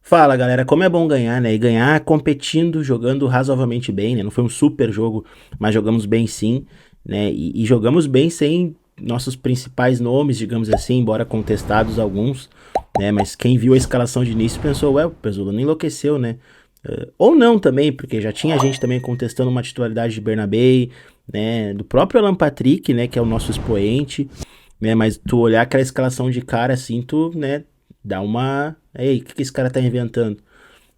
Fala, galera, como é bom ganhar, né? E ganhar competindo, jogando razoavelmente bem, né? Não foi um super jogo, mas jogamos bem sim, né? E jogamos bem sem nossos principais nomes, digamos assim, embora contestados alguns, né? Mas quem viu a escalação de início pensou, ué, o Pesolano enlouqueceu, né? Ou não também, porque já tinha gente também contestando uma titularidade de Bernabé, né? Do próprio Alan Patrick, né? Que é o nosso expoente, né? Mas tu olhar aquela escalação de cara assim, tu, né? Dá uma. Ei, o que esse cara tá inventando?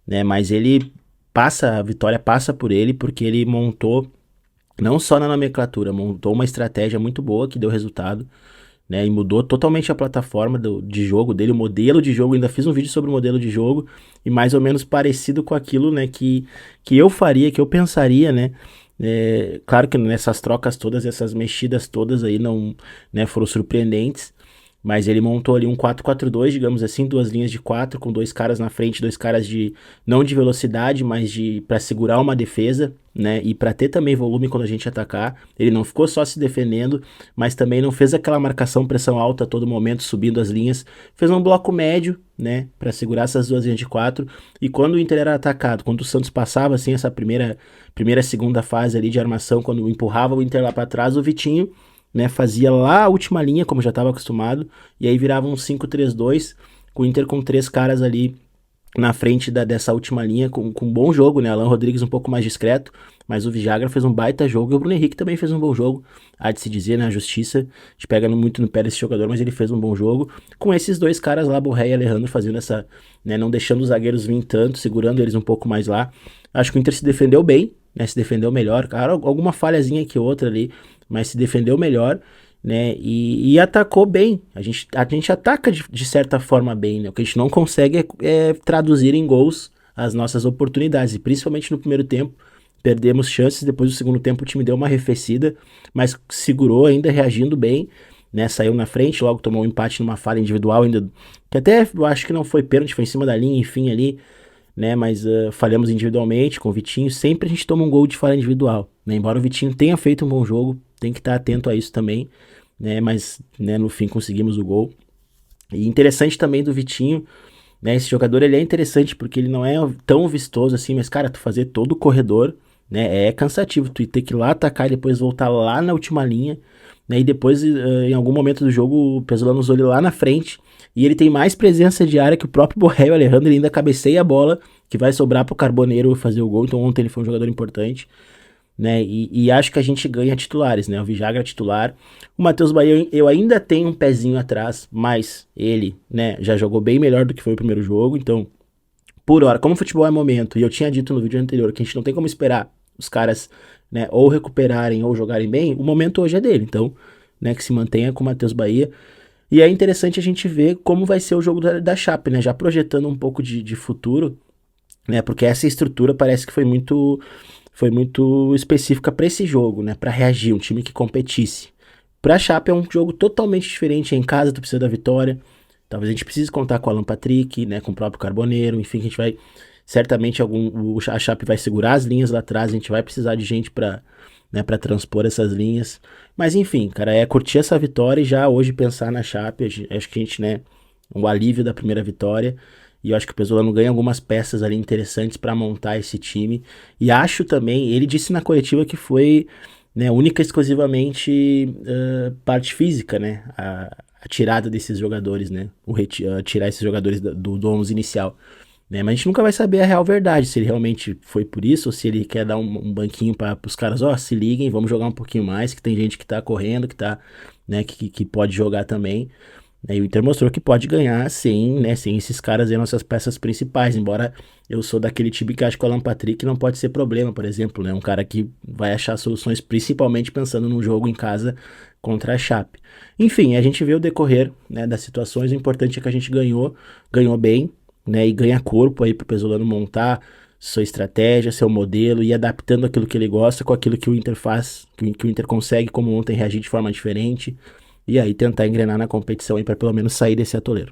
Né? Mas ele passa, a vitória passa por ele, porque ele montou, não só na nomenclatura, montou uma estratégia muito boa que deu resultado, né? E mudou totalmente a plataforma de jogo dele, o modelo de jogo. Ainda fiz um vídeo sobre o modelo de jogo e mais ou menos parecido com aquilo, né? Que eu faria, que eu pensaria, né? Claro que nessas trocas todas, essas mexidas todas aí não, né, foram surpreendentes, mas ele montou ali um 4-4-2, digamos assim, duas linhas de quatro, com dois caras na frente, dois caras de não de velocidade, mas de para segurar uma defesa, né? E para ter também volume quando a gente atacar. Ele não ficou só se defendendo, mas também não fez aquela marcação pressão alta a todo momento subindo as linhas. Fez um bloco médio, né, para segurar essas duas linhas de quatro. E quando o Inter era atacado, quando o Santos passava assim essa primeira segunda fase ali de armação, quando empurrava o Inter lá para trás, o Vitinho, né, fazia lá a última linha, como já estava acostumado, e aí virava um 5-3-2, com o Inter com três caras ali na frente dessa última linha, com um bom jogo, né? Alan Rodrigues um pouco mais discreto, mas o Vijagra fez um baita jogo, e o Bruno Henrique também fez um bom jogo, há de se dizer, na justiça, a gente pega muito no pé desse jogador, mas ele fez um bom jogo, com esses dois caras lá, Borré e Alejandro, fazendo essa, né, não deixando os zagueiros vir tanto, segurando eles um pouco mais lá. Acho que o Inter se defendeu bem, né? Se defendeu melhor, cara, alguma falhazinha que outra ali, mas se defendeu melhor, né? E atacou bem. A gente ataca de certa forma bem, né? O que a gente não consegue é traduzir em gols as nossas oportunidades, e principalmente no primeiro tempo. Perdemos chances, depois do segundo tempo o time deu uma arrefecida, mas segurou ainda, reagindo bem, né? Saiu na frente, logo tomou um empate numa falha individual, ainda que até eu acho que não foi pênalti, foi em cima da linha, enfim, ali, né? Mas falhamos individualmente com o Vitinho. Sempre a gente toma um gol de falha individual, né? Embora o Vitinho tenha feito um bom jogo, tem que estar atento a isso também, né? Mas, né, no fim conseguimos o gol. E interessante também do Vitinho, né? Esse jogador ele é interessante porque ele não é tão vistoso assim, mas cara, tu fazer todo o corredor, né? É cansativo, tu ter que ir lá atacar e depois voltar lá na última linha, né? E depois, em algum momento do jogo, o Pesolano usou ele lá na frente. E ele tem mais presença de área que o próprio Borré, o Alejandro, ele ainda cabeceia a bola, que vai sobrar pro Carboneiro fazer o gol. Então ontem ele foi um jogador importante, né? E acho que a gente ganha titulares, né? O Vijagra titular. O Matheus Bahia eu ainda tenho um pezinho atrás, mas ele, né, já jogou bem melhor do que foi o primeiro jogo. Então, por hora, como o futebol é momento, e eu tinha dito no vídeo anterior que a gente não tem como esperar os caras, né, ou recuperarem ou jogarem bem, o momento hoje é dele. Então, né, que se mantenha com o Matheus Bahia. E é interessante a gente ver como vai ser o jogo da Chape, né? Já projetando um pouco de futuro, né? Porque essa estrutura parece que foi muito específica para esse jogo, né? Para reagir, um time que competisse. Para a Chape é um jogo totalmente diferente. É em casa, tu precisa da vitória. Talvez a gente precise contar com o Alan Patrick, né? Com o próprio Carboneiro. Enfim, a gente vai certamente a Chape vai segurar as linhas lá atrás. A gente vai precisar de gente para, né, para transpor essas linhas. Mas enfim, cara, é curtir essa vitória e já hoje pensar na Chape. Acho que a gente, né? O alívio da primeira vitória. E eu acho que o Pesolano ganha algumas peças ali interessantes para montar esse time. E acho também, ele disse na coletiva que foi, né, única e exclusivamente parte física, né? A tirada desses jogadores, né? Tirar esses jogadores do 11 inicial. Né? Mas a gente nunca vai saber a real verdade, se ele realmente foi por isso, ou se ele quer dar um banquinho para os caras, ó, se liguem, vamos jogar um pouquinho mais, que tem gente que tá correndo, que tá, né, que pode jogar também. E o Inter mostrou que pode ganhar sem, né, sem esses caras aí, nossas peças principais. Embora eu sou daquele time que acha que o Alan Patrick não pode ser problema, por exemplo, né? Um cara que vai achar soluções principalmente pensando num jogo em casa contra a Chape. Enfim, a gente vê o decorrer, né, das situações. O importante é que a gente ganhou bem, né? E ganha corpo aí pro Pesolano montar sua estratégia, seu modelo e adaptando aquilo que ele gosta com aquilo que o Inter faz, que o Inter consegue, como ontem, reagir de forma diferente e aí tentar engrenar na competição aí para pelo menos sair desse atoleiro.